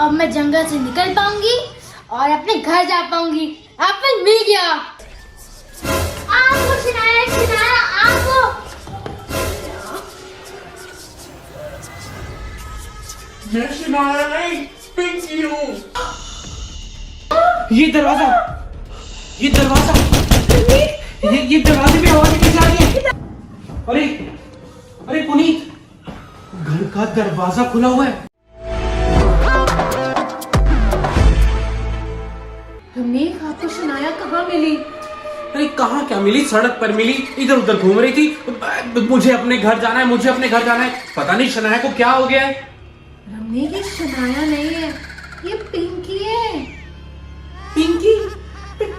अब मैं जंगल से निकल पाऊंगी और अपने घर जा पाऊंगी। एप्पल मिल गया। आपको सुनाया सुनाया आपको। मैं शनाया नहीं, पिंकी हूँ। ये दरवाजा ये दरवाजे में आवाज कैसे आ रही है? अरे अरे पुनीत, घर का दरवाजा खुला हुआ है। रमनीक, आपको शनाया कहाँ मिली? अरे कहाँ क्या मिली, सड़क पर मिली, इधर उधर घूम रही थी। मुझे अपने घर जाना है, मुझे अपने घर जाना है। पता नहीं शनाया को क्या हो गया है। रमनीक, ये शनाया नहीं है, ये पिंकी है। पिंकी?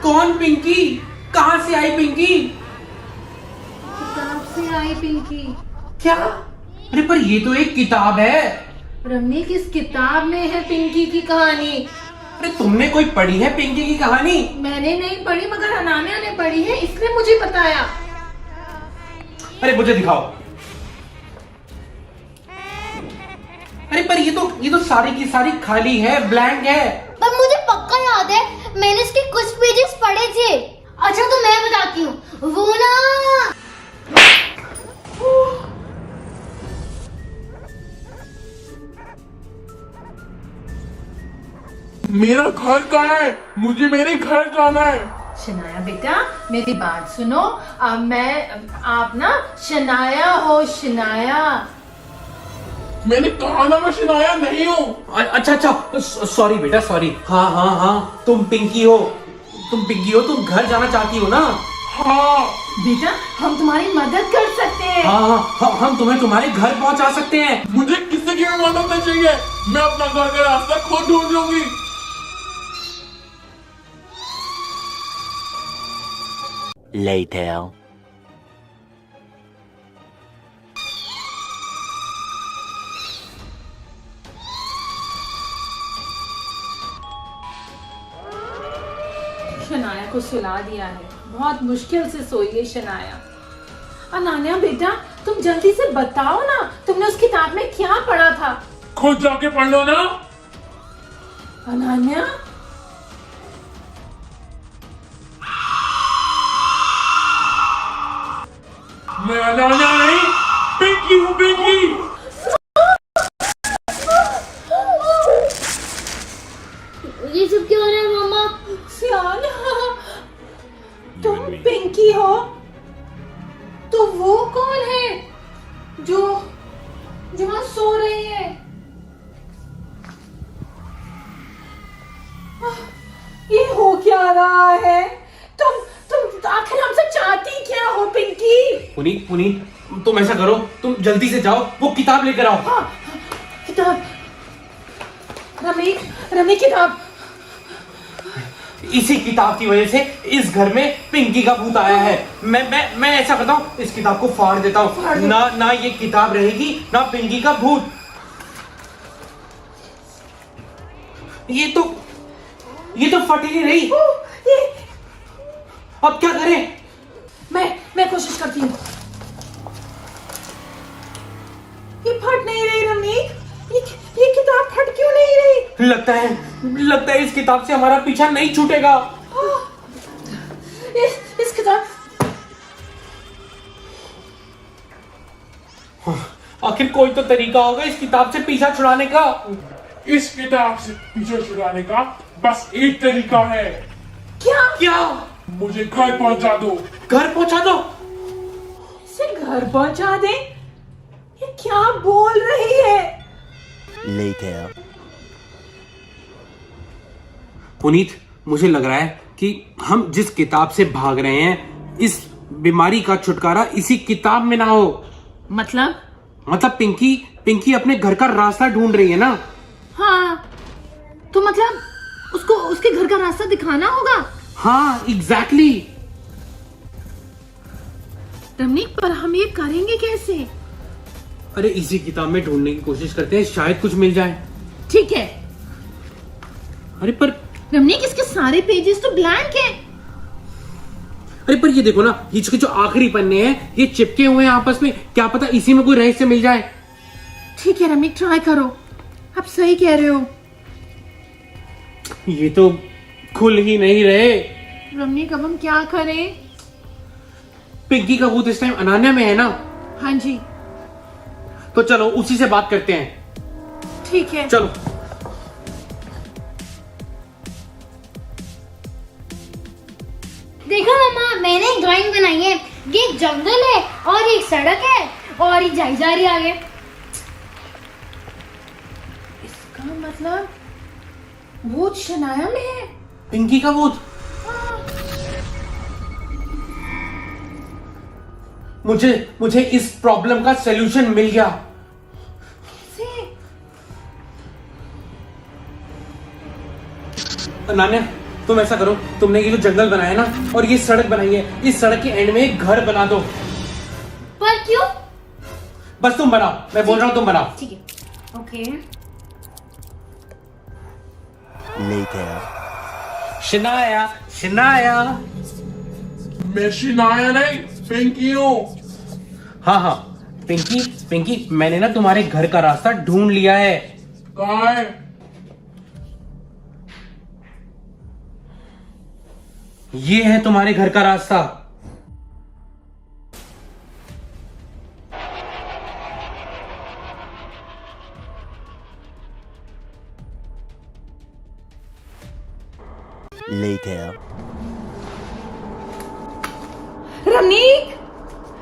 कौन पिंकी? कहाँ से आई पिंकी? किताब से आई पिंकी। क्या? अरे पर ये तो एक किताब है। रमनीक, इस किताब में है पिंकी की कहानी। अरे तुमने कोई पढ़ी है पिंकी की कहानी? मैंने नहीं पढ़ी, मगर अनान्या ने पढ़ी है, इसने मुझे बताया। अरे मुझे दिखाओ। अरे पर ये तो सारी की सारी खाली है, ब्लैंक है। पर मुझे पक्का याद है, मैंने इसके कुछ पेजेस पढ़े थे। अच्छा तो मैं बताती हूँ, वो ना मेरा घर कहाँ है? मुझे मेरे घर जाना है। शनाया बेटा, मेरी बात सुनो। आप ना शनाया हो, शनाया। मैंने कहा ना मैं शनाया नहीं हूँ। अच्छा, सॉरी बेटा, सॉरी। हाँ, तुम पिंकी हो, तुम घर जाना चाहती हो ना? हाँ बेटा, हम तुम्हारी मदद कर सकते हैं। हाँ, हम तुम्हें तुम्हारे घर पहुंचा सकते हैं। मुझे किसी की भी मदद नहीं चाहिए। मैं अपना घर का रास्ता खुद ढूंढ लूंगी। Later. शनाया को सुला दिया है, बहुत मुश्किल से सोई है शनाया। अनान्या बेटा, तुम जल्दी से बताओ ना, तुमने उस किताब में क्या पढ़ा था? खुद जाके पढ़ लो ना। अनान्या, मैं अनान्या नहीं, पिंकी हूँ, पिंकी। ये सब क्यों हो रहा है मामा? सियान, तुम पिंकी हो? तो वो कौन है जो वहां सो रही है? ये हो क्या रहा है? तुम आखिर हमसे चाहती क्या हो पिंकी? पुनीत, तुम ऐसा करो, तुम जल्दी से जाओ, वो किताब लेकर आओ। हाँ, किताब। रमनीक, किताब। इसी किताब की वजह से इस घर में पिंकी का भूत आया है। मैं ऐसा करता हूँ, इस किताब को फाड़ देता हूँ। ना ये किताब रहेगी, ना पिंकी का भूत। ये तो फट ही नहीं रही। अब क्या करें? मैं कोशिश करती हूँ। ये फट नहीं रही रमनीक। ये किताब फट क्यों नहीं रही? लगता है इस किताब से हमारा पीछा नहीं छूटेगा। इस किताब, आखिर कोई तो तरीका होगा इस किताब से पीछा छुड़ाने का। इस किताब से पीछा छुड़ाने का बस एक तरीका है। क्या? मुझे घर पहुंचा दो। घर पहुंचा दो? इसे घर पहुंचा दे? ये क्या बोल रही है? Later. पुनीत, मुझे लग रहा है कि हम जिस किताब से भाग रहे हैं, इस बीमारी का छुटकारा इसी किताब में ना हो। मतलब पिंकी अपने घर का रास्ता ढूंढ रही है ना? हाँ, तो मतलब उसको उसके घर का रास्ता दिखाना होगा। हाँ, एग्जैक्टली। रमनीक, पर हम ये करेंगे कैसे? अरे इसी किताब में ढूंढने की कोशिश करते हैं, शायद कुछ मिल जाए। ठीक है। अरे पर रमनीक, इसके सारे पेजेस तो ब्लैंक हैं। अरे पर ये देखो ना, इसके जो आखिरी पन्ने हैं ये चिपके हुए हैं आपस में। क्या पता इसी में कोई रहस्य मिल जाए। ठीक है रमनीक, ट्राई करो, आप सही कह रहे हो। ये तो खुल ही नहीं रहे। रमनीक अब हम क्या करें? पिंकी का भूत इस टाइम अनान्या में है ना, हाँ जी तो चलो उसी से बात करते हैं। ठीक है। चलो। देखो मम्मा, मैंने एक ड्राइंग बनाई है। ये एक जंगल है और एक सड़क है और ये जाई जा रही आगे। इसका मतलब भूत शनाया में है। पिंकी का भूत। मुझे इस प्रॉब्लम का सलूशन मिल गया। अनान्या, तुम ऐसा करो, तुमने ये जो जंगल बनाया है ना और ये सड़क बनाई है, इस सड़क के एंड में एक घर बना दो। पर क्यों? बस तुम बनाओ, मैं बोल रहा हूं तुम बनाओ। ठीक है। ओके। Later. शनाया, शनाया। मैं शिनाया नहीं, पिंकी हूँ। हाँ हाँ, पिंकी, पिंकी, मैंने ना तुम्हारे घर का रास्ता ढूंढ लिया है। कहाँ है? ये है तुम्हारे घर का रास्ता। Later. रमनीक,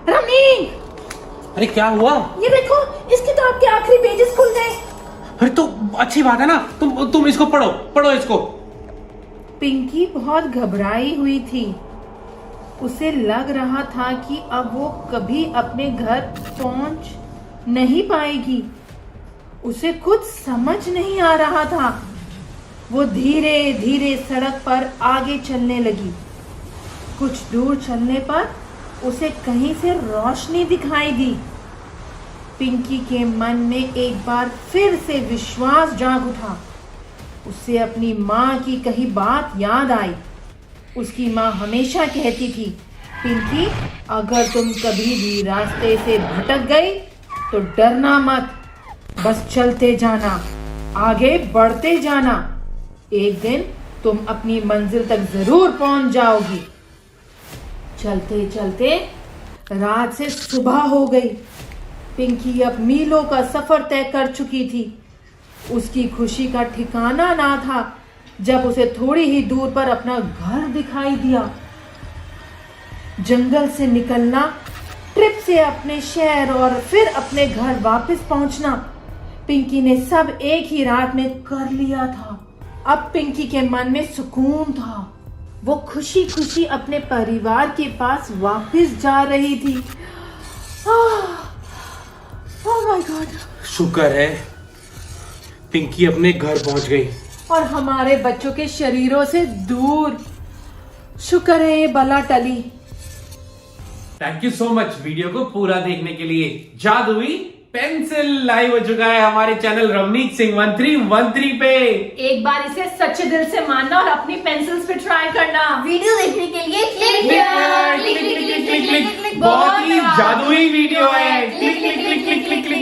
रमनीक, अरे क्या हुआ? ये देखो, इस किताब के आखिरी पेजेस खुल गए। अरे तो अच्छी बात है ना, तुम इसको पढ़ो, पढ़ो इसको। पिंकी बहुत घबराई हुई थी। उसे लग रहा था कि अब वो कभी अपने घर पहुंच नहीं पाएगी। उसे कुछ समझ नहीं आ रहा था। वो धीरे धीरे सड़क पर आगे चलने लगी। कुछ दूर चलने पर उसे कहीं से रोशनी दिखाई दी। पिंकी के मन में एक बार फिर से विश्वास जाग उठा। उसे अपनी माँ की कही बात याद आई। उसकी माँ हमेशा कहती थी, पिंकी, अगर तुम कभी भी रास्ते से भटक गई तो डरना मत, बस चलते जाना, आगे बढ़ते जाना। एक दिन तुम अपनी मंजिल तक जरूर पहुंच जाओगी। चलते चलते रात से सुबह हो गई। पिंकी अब मीलों का सफर तय कर चुकी थी। उसकी खुशी का ठिकाना ना था जब उसे थोड़ी ही दूर पर अपना घर दिखाई दिया। जंगल से निकलना, ट्रिप से अपने शहर और फिर अपने घर वापस पहुंचना, पिंकी ने सब एक ही रात में कर लिया था। अब पिंकी के मन में सुकून था। वो खुशी खुशी अपने परिवार के पास वापस जा रही थी। Oh my God! शुक्र है पिंकी अपने घर पहुंच गई और हमारे बच्चों के शरीरों से दूर। शुक्र है ये बला टली। Thank you so much video को पूरा देखने के लिए। जादुई पेंसिल लाइव हो चुका है हमारे चैनल रमनीक सिंह 1313 पे। एक बार इसे सच्चे दिल से मानना और अपनी पेंसिल्स पे ट्राई करना। वीडियो देखने के लिए click click click click click click click. बहुत ही जादुई वीडियो है। Click click click click click click.